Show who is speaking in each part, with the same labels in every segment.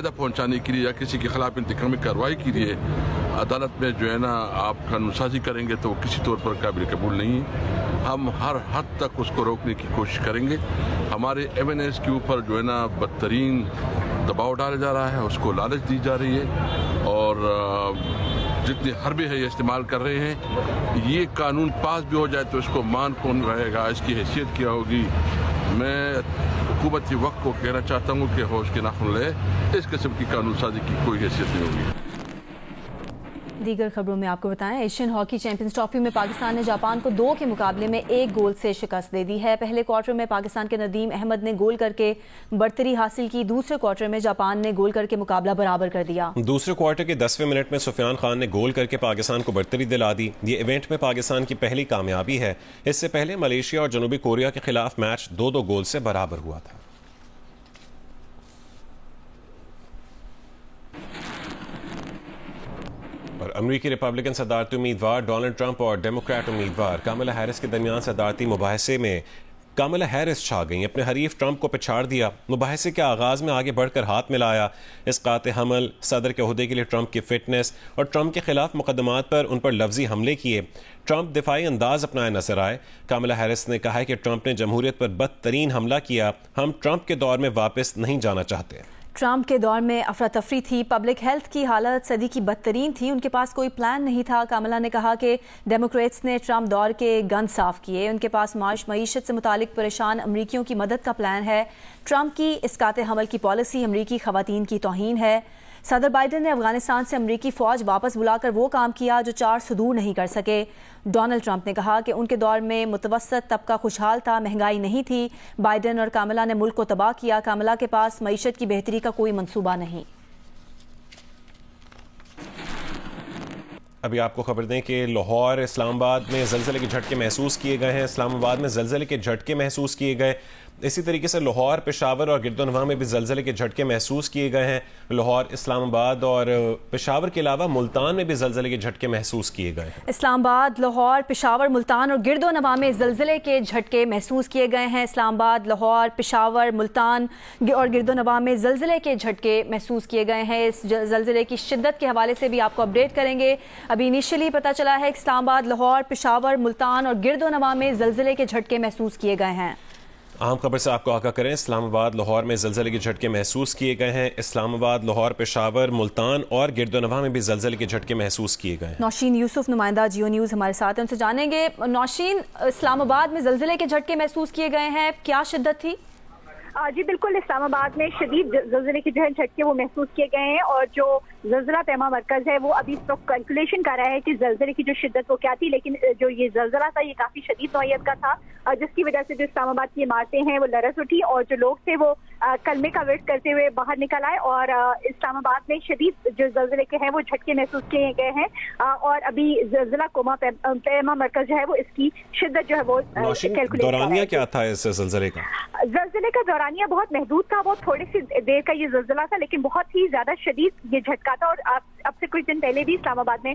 Speaker 1: فائدہ پہنچانے کے لیے یا کسی کے خلاف انتقامی کارروائی کے لیے عدالت میں جو ہے نا آپ قانون سازی کریں گے تو وہ کسی طور پر قابل قبول نہیں ہے. ہم ہر حد تک اس کو روکنے کی کوشش کریں گے. ہمارے MNAs کے اوپر جو ہے نا بدترین دباؤ ڈالا جا رہا ہے, اس کو لالچ دی جا رہی ہے اور جتنے حربے ہیں یہ استعمال کر رہے ہیں. یہ قانون پاس بھی ہو جائے تو اس کو مان کون رہے گا, اس کی حیثیت کیا ہوگی. میں حکومتی وقت کو کہنا چاہتا ہوں کہ ہوش کے ناخن لے, اس قسم کی قانون سازی کی کوئی حیثیت نہیں ہوگی.
Speaker 2: دیگر خبروں میں آپ کو بتائیں, ایشین ہاکی چیمپئنز ٹرافی میں پاکستان نے جاپان کو 2 کے مقابلے میں 1 گول سے شکست دے دی ہے. پہلے کوارٹر میں پاکستان کے ندیم احمد نے گول کر کے برتری حاصل کی. دوسرے کوارٹر میں جاپان نے گول کر کے مقابلہ برابر کر دیا.
Speaker 3: دوسرے کوارٹر کے 10ویں منٹ میں سفیان خان نے گول کر کے پاکستان کو برتری دلا دی. یہ ایونٹ میں پاکستان کی پہلی کامیابی ہے. اس سے پہلے ملیشیا اور جنوبی کوریا کے خلاف میچ 2-2 گول سے برابر ہوا تھا. اور امریکی ریپبلکن صدارتی امیدوار ڈونلڈ ٹرمپ اور ڈیموکریٹ امیدوار کاملا ہیرس کے درمیان صدارتی مباحثے میں کاملا ہیرس چھا گئیں. اپنے حریف ٹرمپ کو پچھاڑ دیا. مباحثے کے آغاز میں آگے بڑھ کر ہاتھ ملایا. اسقاط حمل, صدر کے عہدے کے لیے ٹرمپ کی فٹنس اور ٹرمپ کے خلاف مقدمات پر ان پر لفظی حملے کیے. ٹرمپ دفاعی انداز اپنائے نظر آئے. کاملا ہیرس نے کہا کہ ٹرمپ نے جمہوریت پر بدترین حملہ کیا. ہم ٹرمپ کے دور میں واپس نہیں جانا چاہتے.
Speaker 2: ٹرمپ کے دور میں افراتفری تھی. پبلک ہیلتھ کی حالت صدی کی بدترین تھی. ان کے پاس کوئی پلان نہیں تھا. کاملا نے کہا کہ ڈیموکریٹس نے ٹرمپ دور کے گن صاف کیے. ان کے پاس معیشت سے متعلق پریشان امریکیوں کی مدد کا پلان ہے. ٹرمپ کی اسقاط حمل کی پالیسی امریکی خواتین کی توہین ہے. صدر بائیڈن نے افغانستان سے امریکی فوج واپس بلا کر وہ کام کیا جو 4 صدور نہیں کر سکے. ڈونلڈ ٹرمپ نے کہا کہ ان کے دور میں متوسط طبقہ خوشحال تھا, مہنگائی نہیں تھی. بائیڈن اور کاملا نے ملک کو تباہ کیا. کاملا کے پاس معیشت کی بہتری کا کوئی منصوبہ نہیں.
Speaker 3: ابھی آپ کو خبر دیں کہ لاہور, اسلام آباد میں زلزلے کے جھٹکے محسوس کیے گئے ہیں. اسلام آباد میں زلزلے کے جھٹکے محسوس کیے گئے. اسی طریقے سے لاہور, پشاور اور گردونواں میں بھی زلزلے کے جھٹکے محسوس کیے گئے ہیں. لاہور, اسلام آباد اور پشاور کے علاوہ ملتان میں بھی زلزلے کے جھٹکے محسوس کیے گئے ہیں.
Speaker 2: اسلام آباد, لاہور, پشاور, ملتان اور گردونواں میں زلزلے کے جھٹکے محسوس کیے گئے ہیں. اسلام آباد, لاہور, پشاور, ملتان اور گردونواں میں زلزلے کے جھٹکے محسوس کیے گئے ہیں. اس زلزلے کی شدت کے حوالے سے بھی آپ کو اپڈیٹ کریں گے. ابھی انیشلی پتہ چلا ہے کہ اسلام آباد, لاہور, پشاور, ملتان اور گردونواں میں زلزلے کے جھٹکے محسوس کیے گئے ہیں.
Speaker 3: اہم خبر سے آپ کو آگاہ کریں, اسلام آباد, لاہور میں زلزلے کے جھٹکے محسوس کیے گئے ہیں. اسلام آباد, لاہور, پشاور, ملتان اور گردونواں میں بھی زلزلے کے جھٹکے محسوس کیے گئے ہیں.
Speaker 2: نوشین یوسف, نمائندہ جیو نیوز ہمارے ساتھ ہیں, ان سے جانیں گے. نوشین, اسلام آباد میں زلزلے کے جھٹکے محسوس کیے گئے ہیں, کیا شدت تھی؟
Speaker 4: جی بالکل, اسلام آباد میں شدید زلزلے کے جو ہے جھٹکے وہ محسوس کیے گئے ہیں. اور جو زلزلہ پیما مرکز ہے وہ ابھی اس وقت کیلکولیشن کر رہا ہے کہ زلزلے کی جو شدت وہ کیا تھی. لیکن جو یہ زلزلہ تھا یہ کافی شدید نوعیت کا تھا, جس کی وجہ سے جو اسلام آباد کی عمارتیں ہیں وہ لرز اٹھی اور جو لوگ تھے وہ کلمے کا ورد کرتے ہوئے باہر نکل آئے. اور اسلام آباد میں شدید جو زلزلے کے ہیں وہ جھٹکے محسوس کیے گئے ہیں. اور ابھی زلزلہ کوما پیما مرکز جو ہے وہ اس کی شدت جو ہے وہ کیلکولیٹ.
Speaker 3: دورانیہ کیا تھا اس زلزلے کا؟
Speaker 4: زلزلے کا دورانیہ بہت محدود تھا. وہ تھوڑی سی دیر کا یہ زلزلہ تھا لیکن بہت ہی زیادہ شدید یہ جھٹکا تھا. اور اب سے کچھ دن پہلے بھی اسلام آباد میں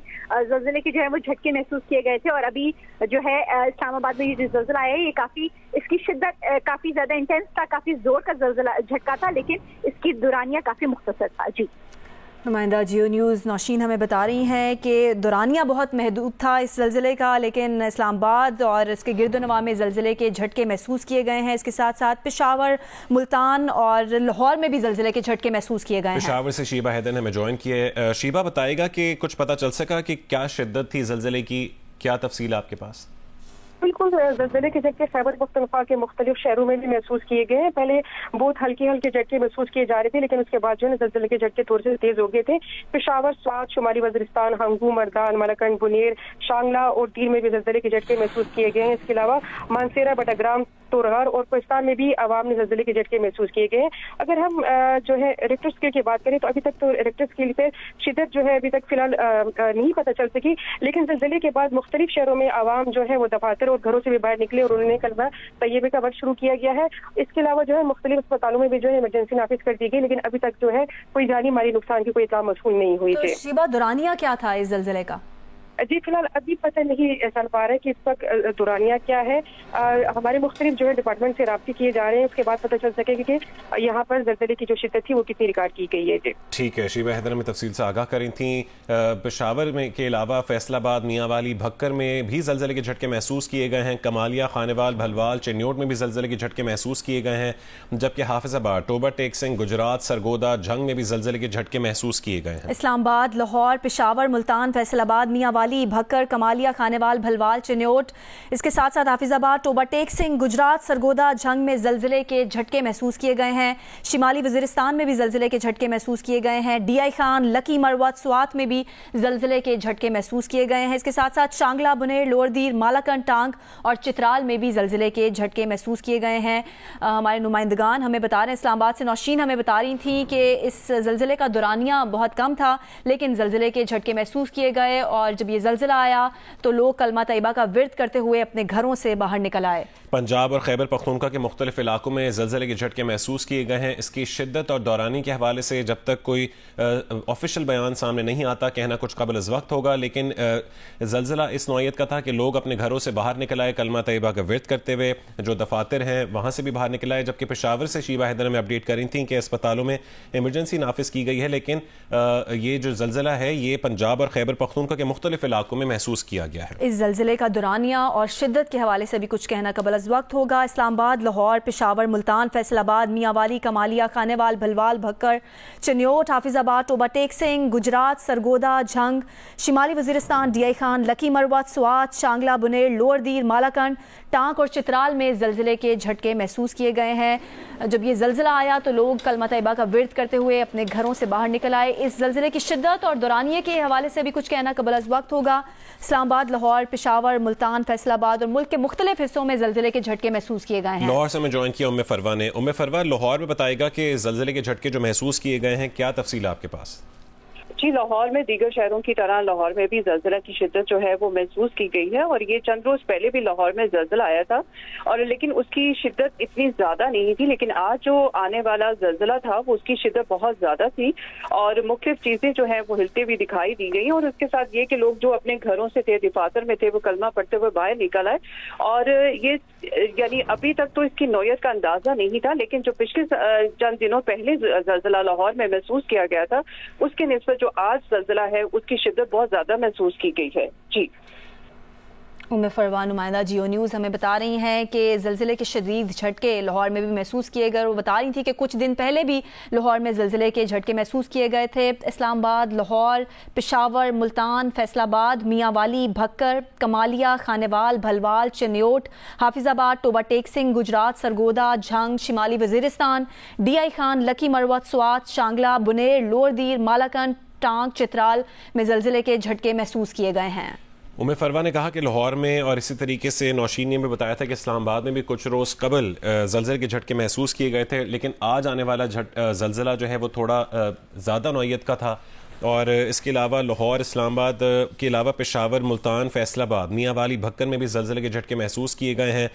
Speaker 4: زلزلے کے جو ہے وہ جھٹکے محسوس کیے گئے تھے. اور ابھی جو ہے اسلام آباد میں یہ جو زلزلہ ہے یہ کافی, اس کی شدت کافی زیادہ انٹینس تھا, کافی زور کا زلزلہ جھٹکا تھا, لیکن اس کی دورانیہ کافی مختصر تھا. جی,
Speaker 2: نمائندہ جیو نیوز نوشین ہمیں بتا رہی ہیں کہ دورانیہ بہت محدود تھا اس زلزلے کا, لیکن اسلام آباد اور اس کے گردونواں میں زلزلے کے جھٹکے محسوس کیے گئے ہیں. اس کے ساتھ ساتھ پشاور, ملتان اور لاہور میں بھی زلزلے کے جھٹکے محسوس کیے گئے ہیں.
Speaker 3: پشاور سے شیبہ حیدر نے ہمیں جوائن کیے. شیبہ, بتائے گا کہ کچھ پتہ چل سکا کہ کیا شدت تھی زلزلے کی, کیا تفصیل آپ کے پاس؟
Speaker 5: بالکل, زلزلے کے جھٹکے خیبر پختونخوا کے مختلف شہروں میں بھی محسوس کیے گئے ہیں. پہلے بہت ہلکے ہلکے جھٹکے محسوس کیے جا رہے تھے, لیکن اس کے بعد جو ہے زلزلے کے جھٹکے تھوڑے سے تیز ہو گئے تھے. پشاور, سوات, شمالی وزیرستان, ہنگو, مردان, ملکنڈ, بنیر, شانگلہ اور دیر میں بھی زلزلے کے جھٹکے محسوس کیے گئے ہیں. اس کے علاوہ مانسیرا, بٹاگرام, تورغار اور پاکستان میں بھی عوام نے زلزلے کے جھٹکے محسوس کیے گئے ہیں. اگر ہم جو ہے ریکٹر اسکیل کی بات کریں تو ابھی تک تو ریکٹر اسکیل پہ شدت جو ہے ابھی تک فی الحال نہیں پتہ چل سکی, لیکن زلزلے کے بعد مختلف شہروں میں عوام جو ہے وہ دفاتر اور گھروں سے بھی باہر نکلے اور انہوں نے کلمہ طیبہ کا وقت شروع کیا گیا ہے. اس کے علاوہ جو ہے مختلف اسپتالوں میں بھی جو ہے ایمرجنسی نافذ کر دی گئی, لیکن ابھی تک جو ہے کوئی جانی مالی نقصان کی کوئی اطلاع موصول نہیں ہوئی.
Speaker 2: شیبہ, دورانیہ کیا تھا اس زلزلے کا؟
Speaker 5: جی فی الحال ابھی پتہ نہیں چل پا رہا ہے کہ اس وقت دورانیہ کیا ہے. ہمارے مختلف جو ہے ڈپارٹمنٹ سے رابطے کیے جا رہے ہیں, اس کے بعد پتہ چل سکے کہ یہاں پر زلزلے کی جو شدت تھی وہ کتنی ریکارڈ کی گئی ہے.
Speaker 3: ٹھیک ہے, شیبہ حیدر میں تفصیل سے آگاہ کریں تھیں. پشاور میں کے علاوہ فیصل آباد, میاں والی, بھکر میں بھی زلزلے کے جھٹکے محسوس کیے گئے ہیں. کمالیہ, خانوال, بھلوال, چنیوٹ میں بھی زلزلے کے جھٹکے محسوس کیے گئے ہیں, جبکہ حافظ آباد, ٹوبہ ٹیک سنگھ, گجرات, سرگودا, جھنگ میں بھی زلزلے کے جھٹکے محسوس کیے گئے ہیں.
Speaker 2: اسلام آباد, لاہور, پشاور, ملتان, فیصل آباد, میاں والی, بھکر, کمالیہ, خانوال, بھلوال, چنیوٹ, اس کے ساتھ ساتھ حافظ آباد, ٹوبہ ٹیک سنگھ, گجرات, سرگودا, جھنگ میں زلزلے کے جھٹکے محسوس کیے گئے ہیں. شمالی وزیرستان میں بھی زلزلے کے جھٹکے محسوس کیے گئے ہیں. ڈی آئی خان, لکی, مروت, سوات میں بھی زلزلے کے جھٹکے محسوس کیے گئے ہیں. اس کے ساتھ ساتھ شانگلہ, بنیر, لوور دیر, مالاکنڈ, ٹانگ اور چترال میں بھی زلزلے کے جھٹکے محسوس کیے گئے ہیں. ہمارے نمائندگان ہمیں بتا رہے ہیں, اسلام آباد سے نوشین ہمیں بتا رہی تھیں کہ اس زلزلے کا دورانیہ بہت کم تھا, لیکن زلزلے کے جھٹکے محسوس کیے گئے, اور جب یہ زلزلہ آیا تو لوگ کلمہ طیبہ کا ورد کرتے ہوئے اپنے گھروں سے باہر نکل آئے.
Speaker 3: پنجاب اور خیبر پختونخوا کے مختلف علاقوں میں زلزلے کے جھٹکے محسوس کیے گئے ہیں. اس کی شدت اور دورانی کے حوالے سے جب تک کوئی آفیشیل بیان سامنے نہیں آتا, کہنا کچھ قبل از وقت ہوگا, لیکن زلزلہ اس نوعیت کا تھا کہ لوگ اپنے گھروں سے باہر نکل آئے کلمہ طیبہ کا ورد کرتے ہوئے. جو دفاتر ہیں وہاں سے بھی باہر نکل آئے, جبکہ پشاور سے شیبہ حیدر میں اپڈیٹ کر رہی تھیں کہ اسپتالوں میں ایمرجنسی نافذ کی گئی ہے, لیکن یہ جو زلزلہ ہے یہ پنجاب اور خیبر پختونخوا کے مختلف علاقوں میں محسوس کیا گیا ہے.
Speaker 2: اس زلزلے کا دورانیہ اور شدت کے حوالے سے بھی کچھ کہنا قبل از وقت ہوگا. اسلام آباد, لاہور, پشاور, ملتان, فیصل آباد, میاں والی, کمالیہ, خانوال, بھلوال, بھکر, چنیوٹ, حافظ آباد, ٹوبہ ٹیک سنگھ, گجرات, سرگودا, جھنگ, شمالی Waziristan, D I Khan, Lakki, Marwat, Swat, Shangla, Buner, lower Dir, Malakand, Tank اور چترال میں زلزلے کے جھٹکے محسوس کیے گئے ہیں. جب یہ زلزلہ آیا تو لوگ کلمہ طیبہ کا ورد کرتے ہوئے اپنے گھروں سے باہر نکل آئے. اس زلزلے کی شدت اور دورانیے کے حوالے سے بھی کچھ کہنا قبل از وقت ہوگا. اسلام آباد, لاہور, پشاور, ملتان, فیصل آباد اور ملک کے مختلف حصوں میں زلزلے کے جھٹکے محسوس کیے گئے ہیں.
Speaker 3: لاہور سے میں جوائن کیا ام فروا نے. ام فروا, لاہور میں بتائے گا کہ زلزلے کے جھٹکے جو محسوس کیے گئے ہیں, کیا تفصیل آپ کے پاس؟
Speaker 6: جی لاہور میں دیگر شہروں کی طرح لاہور میں بھی زلزلہ کی شدت جو ہے وہ محسوس کی گئی ہے, اور یہ چند روز پہلے بھی لاہور میں زلزلہ آیا تھا, اور لیکن اس کی شدت اتنی زیادہ نہیں تھی. لیکن آج جو آنے والا زلزلہ تھا وہ اس کی شدت بہت زیادہ تھی, اور مختلف چیزیں جو ہیں وہ ہلتے ہوئی دکھائی دی گئی, اور اس کے ساتھ یہ کہ لوگ جو اپنے گھروں سے تھے, دفاتر میں تھے, وہ کلمہ پڑھتے ہوئے باہر نکل آئے. اور یہ یعنی ابھی تک تو اس کی نوعیت کا اندازہ نہیں تھا, لیکن جو پچھلے چند دنوں پہلے زلزلہ لاہور میں محسوس کیا گیا تھا اس کے نسبت جو آج زلزلہ ہے اس کی شدت بہت زیادہ محسوس کی گئی ہے. جی
Speaker 2: ام فروا, نمائندہ جیو نیوز, ہمیں بتا رہی ہیں کہ زلزلے کے شدید جھٹکے لاہور میں بھی محسوس کیے گئے. وہ بتا رہی تھی کہ کچھ دن پہلے بھی لاہور میں زلزلے کے جھٹکے محسوس کیے گئے تھے. اسلام آباد, لاہور, پشاور, ملتان, فیصل آباد, میاں والی, بھکر, کمالیہ, خانوال, بھلوال, چنیوٹ, حافظ آباد, ٹوبہ ٹیک سنگھ, گجرات, سرگودا, جھنگ, شمالی Waziristan, D I Khan, Lakki, Marwat, Swat, Shangla, Buner, lower Dir, Malakand, Tank, Chitral میں زلزلے کے جھٹکے محسوس کیے گئے ہیں.
Speaker 3: ام فروا نے کہا کہ لاہور میں اور اسی طریقے سے نوشین نے بھی بتایا تھا کہ اسلام آباد میں بھی کچھ روز قبل زلزلے کے جھٹکے محسوس کیے گئے تھے, لیکن آج آنے والا زلزلہ جو ہے وہ تھوڑا زیادہ نوعیت کا تھا. اور اس کے علاوہ لاہور, اسلام آباد کے علاوہ پشاور, ملتان, فیصل آباد, میاں والی, بھکر میں بھی زلزلے کے جھٹکے محسوس کیے گئے ہیں.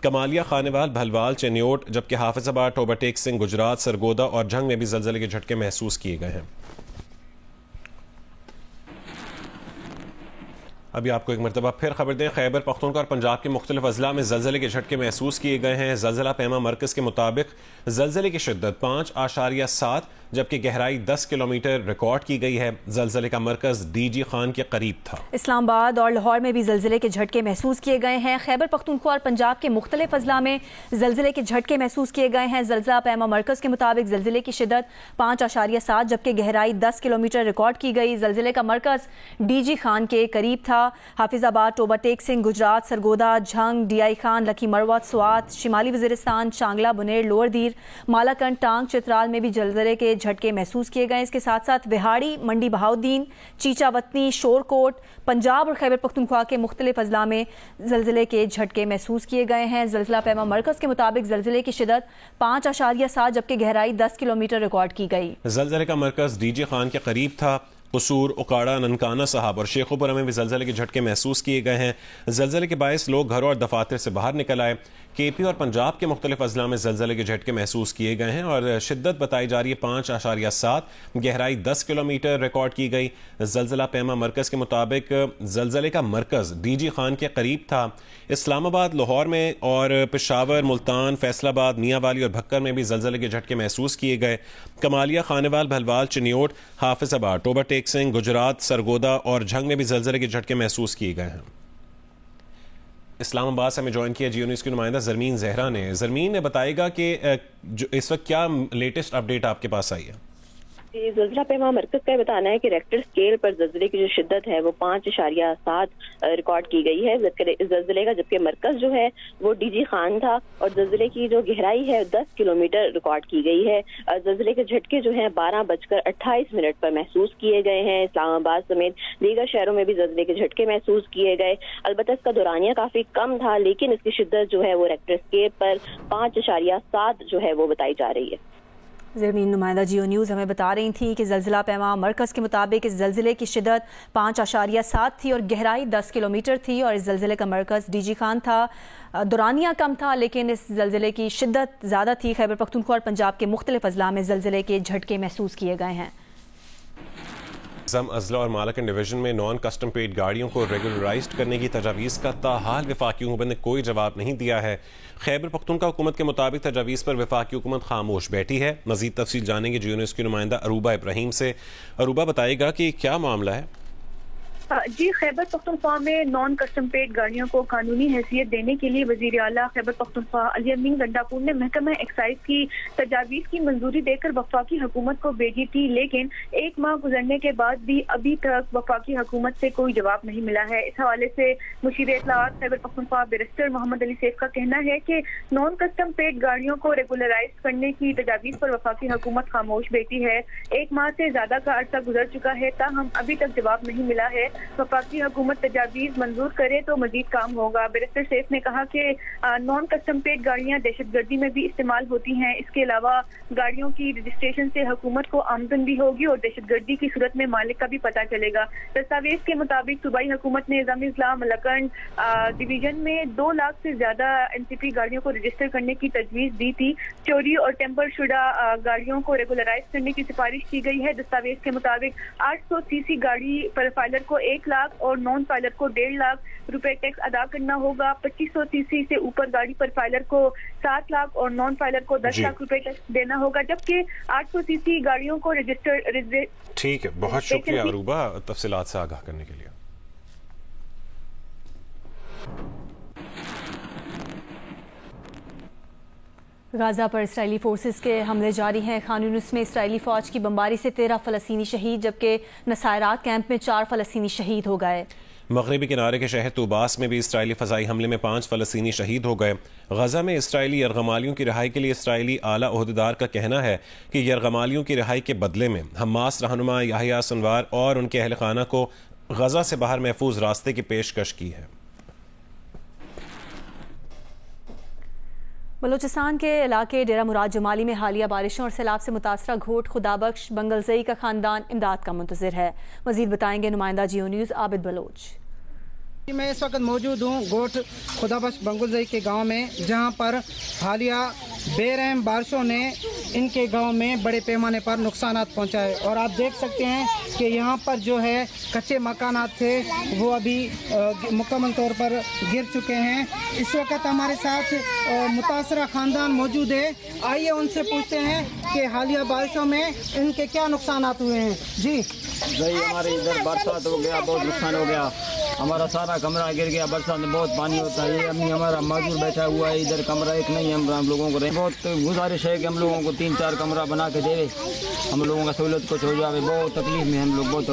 Speaker 3: کمالیہ, خانوال, بھلوال, چنیوٹ, جبکہ حافظ آباد, ٹوبہ ٹیک سنگھ, گجرات, سرگودا اور جھنگ میں بھی زلزلے کے جھٹکے محسوس کیے گئے ہیں. ابھی آپ کو ایک مرتبہ پھر خبر دیں, خیبر پختونخوا اور پنجاب کے مختلف اضلاع میں زلزلے کے جھٹکے محسوس کیے گئے ہیں. زلزلہ پیما مرکز کے مطابق زلزلے کی شدت 5.7 جبکہ گہرائی 10 کلومیٹر ریکارڈ کی گئی ہے. زلزلے کا مرکز ڈی جی خان کے قریب تھا.
Speaker 2: اسلام آباد اور لاہور میں بھی زلزلے کے جھٹکے محسوس کیے گئے ہیں. خیبر پختونخوا اور پنجاب کے مختلف اضلاع میں زلزلے کے جھٹکے محسوس کیے گئے ہیں. زلزلہ پیما مرکز کے مطابق زلزلے کی شدت 5.7 جبکہ گہرائی 10 کلومیٹر ریکارڈ کی گئی. زلزلے کا مرکز ڈی جی خان کے قریب تھا. حافظ آباد, ٹوبہ ٹیک سنگھ, گجرات, سرگودا, جھنگ, ڈی آئی خان, لکی, مروت, سوات, شمالی وزیرستان, شانگلہ, بنیر, لوور دیر, مالاکنڈ, ٹانک, چترال میں بھی زلزلے کے جھٹکے محسوس کیے گئے. اس کے ساتھ ساتھ وہاڑی, منڈی بہاؤدین, چیچا وطنی, شورکوٹ, پنجاب اور خیبر پختونخوا کے مختلف اضلاع میں زلزلے کے جھٹکے محسوس کیے گئے ہیں. زلزلہ پیما مرکز کے مطابق زلزلے کی شدت 5.7 جبکہ گہرائی 10 کلومیٹر ریکارڈ کی گئی.
Speaker 3: زلزلے کا مرکز ڈی جی خان کے قریب تھا. قصور, اکاڑا, ننکانہ صاحب اور شیخوپورہ میں بھی زلزلے کے جھٹکے محسوس کیے گئے ہیں. زلزلے کے باعث لوگ گھروں اور دفاتر سے باہر نکل آئے. کے پی اور پنجاب کے مختلف اضلاع میں زلزلے کے جھٹکے محسوس کیے گئے ہیں اور شدت بتائی جا رہی ہے 5.7، گہرائی 10 کلومیٹر ریکارڈ کی گئی۔ زلزلہ پیما مرکز کے مطابق زلزلے کا مرکز ڈی جی خان کے قریب تھا۔ اسلام آباد، لاہور میں اور پشاور، ملتان، فیصل آباد، میاں والی اور بھکر میں بھی زلزلے کے جھٹکے محسوس کیے گئے۔ کمالیہ، خانیوال، بھلوال، چنیوٹ، حافظ آباد، ٹوبر ٹیک سنگھ، گجرات، سرگودا اور جھنگ میں بھی زلزلے کے جھٹکے محسوس کیے گئے ہیں۔ اسلام آباد سے ہمیں جوائن کیا جیو نیوز کی نمائندہ زرمین زہرا نے۔ زرمین نے بتائے گا کہ اس وقت کیا لیٹسٹ اپڈیٹ آپ کے پاس آئی ہے؟
Speaker 7: زلزلہ پیما مرکز کا بتانا ہے کہ ریکٹر اسکیل پر زلزلے کی جو شدت ہے وہ 5.7 ریکارڈ کی گئی ہے زلزلے کا، جبکہ مرکز جو ہے وہ ڈی جی خان تھا اور زلزلے کی جو گہرائی ہے 10 کلومیٹر ریکارڈ کی گئی ہے۔ زلزلے کے جھٹکے جو ہیں 12:28 پر محسوس کیے گئے ہیں۔ اسلام آباد سمیت دیگر شہروں میں بھی زلزلے کے جھٹکے محسوس کیے گئے۔ البتہ اس کا دورانیہ کافی کم تھا، لیکن اس کی شدت جو ہے وہ ریکٹر اسکیل پر 5.7 جو ہے وہ بتائی جا رہی ہے۔
Speaker 2: زرمین نمائندہ جیو نیوز ہمیں بتا رہی تھی کہ زلزلہ پیما مرکز کے مطابق اس زلزلے کی شدت 5.7 تھی اور گہرائی 10 کلومیٹر تھی اور اس زلزلے کا مرکز ڈی جی خان تھا۔ دورانیہ کم تھا لیکن اس زلزلے کی شدت زیادہ تھی۔ خیبر پختونخوا اور پنجاب کے مختلف اضلاع میں زلزلے کے جھٹکے محسوس کیے گئے ہیں۔
Speaker 3: اضلاع اور مالکن ڈویژن میں نان کسٹم پیڈ گاڑیوں کو ریگولرائزڈ کرنے کی تجاویز کا تاحال وفاقی حکومت نے کوئی جواب نہیں دیا ہے۔ خیبر پختونخوا حکومت کے مطابق تجاویز پر وفاقی حکومت خاموش بیٹھی ہے۔ مزید تفصیل جانیں گے جیو نیوز کی نمائندہ عروبہ ابراہیم سے۔ عروبہ بتائے گا کہ کیا معاملہ ہے؟
Speaker 4: جی، خیبر پختونخوا میں نان کسٹم پیڈ گاڑیوں کو قانونی حیثیت دینے کے لیے وزیر اعلیٰ خیبر پختونخوا علی امین گنڈاپور نے محکمہ ایکسائز کی تجاویز کی منظوری دے کر وفاقی حکومت کو بھیجی تھی، لیکن 1 ماہ گزرنے کے بعد بھی ابھی تک وفاقی حکومت سے کوئی جواب نہیں ملا ہے۔ اس حوالے سے مشیر اطلاعات خیبر پختونخوا بیرسٹر محمد علی سیف کا کہنا ہے کہ نان کسٹم پیڈ گاڑیوں کو ریگولرائز کرنے کی تجاویز پر وفاقی حکومت خاموش بیٹھی ہے۔ 1 ماہ سے زیادہ کا عرصہ گزر چکا ہے، تاہم ابھی تک جواب نہیں ملا ہے۔ وفاقی حکومت تجاویز منظور کرے تو مزید کام ہوگا۔ بیرسٹر سیف نے کہا کہ نان کسٹم پیڈ گاڑیاں دہشت گردی میں بھی استعمال ہوتی ہیں، اس کے علاوہ گاڑیوں کی رجسٹریشن سے حکومت کو آمدن بھی ہوگی اور دہشت گردی کی صورت میں مالک کا بھی پتہ چلے گا۔ دستاویز کے مطابق صوبائی حکومت نے نظام اضلاع ملکنڈ ڈویژن میں 2 لاکھ سے زیادہ NCP گاڑیوں کو رجسٹر کرنے کی تجویز دی تھی۔ چوری اور ٹیمپر شدہ گاڑیوں کو ریگولرائز کرنے کی سفارش کی گئی ہے۔ دستاویز کے مطابق 800 cc گاڑی پر فائلر کو 1 لاکھ اور نان فائلر کو 1.5 لاکھ روپے ٹیکس ادا کرنا ہوگا۔ 2500 cc سے اوپر گاڑی پر فائلر کو 7 لاکھ اور نان فائلر کو 10 لاکھ روپے ٹیکس دینا ہوگا، جبکہ 800 cc گاڑیوں کو رجسٹر۔
Speaker 3: ٹھیک ہے، بہت شکریہ عروبہ تفصیلات سے آگاہ کرنے کے لیے۔
Speaker 2: غزہ پر اسرائیلی فورسز کے حملے جاری ہیں۔ خان یونس میں اسرائیلی فوج کی بمباری سے 13 فلسطینی شہید، جبکہ نصائرات کیمپ میں 4 فلسطینی شہید ہو گئے۔
Speaker 3: مغربی کنارے کے شہر طوباس میں بھی اسرائیلی فضائی حملے میں 5 فلسطینی شہید ہو گئے۔ غزہ میں اسرائیلی یرغمالیوں کی رہائی کے لیے اسرائیلی اعلیٰ عہدیدار کا کہنا ہے کہ یرغمالیوں کی رہائی کے بدلے میں حماس رہنما یحییٰ سنوار اور ان کے اہل خانہ کو غزہ سے باہر محفوظ راستے کی پیشکش کی ہے۔
Speaker 2: بلوچستان کے علاقے ڈیرہ مراد جمالی میں حالیہ بارشوں اور سیلاب سے متاثرہ گھوٹ خدا بخش بنگلزئی کا خاندان امداد کا منتظر ہے۔ مزید بتائیں گے نمائندہ جیو نیوز عابد بلوچ۔
Speaker 8: میں اس وقت موجود ہوں گوٹ خدا بخش بنگلزئی کے گاؤں میں، جہاں پر حالیہ بے رحم بارشوں نے ان کے گاؤں میں بڑے پیمانے پر نقصانات پہنچائے، اور آپ دیکھ سکتے ہیں کہ یہاں پر جو ہے کچے مکانات تھے وہ ابھی مکمل طور پر گر چکے ہیں۔ اس وقت ہمارے ساتھ متاثرہ خاندان موجود ہے، آئیے ان سے پوچھتے ہیں کہ حالیہ بارشوں میں ان کے کیا نقصانات ہوئے ہیں۔ جی
Speaker 9: ہمارے ادھر برسات ہو گیا، بہت نقصان ہو گیا، ہمارا سارا کمرہ گر گیا، برسات میں بہت پانی ہوتا ہے۔ ابھی ہمارا معذور بیٹھا ہوا ہے ادھر، کمرہ ایک نہیں ہم لوگوں کو بہت گزارش ہے کہ ہم لوگوں کو 3-4 کمرہ بنا کے دے، ہم لوگوں کا سہولت کچھ ہو جائے۔ بہت تکلیف میں ہم لوگ، بہت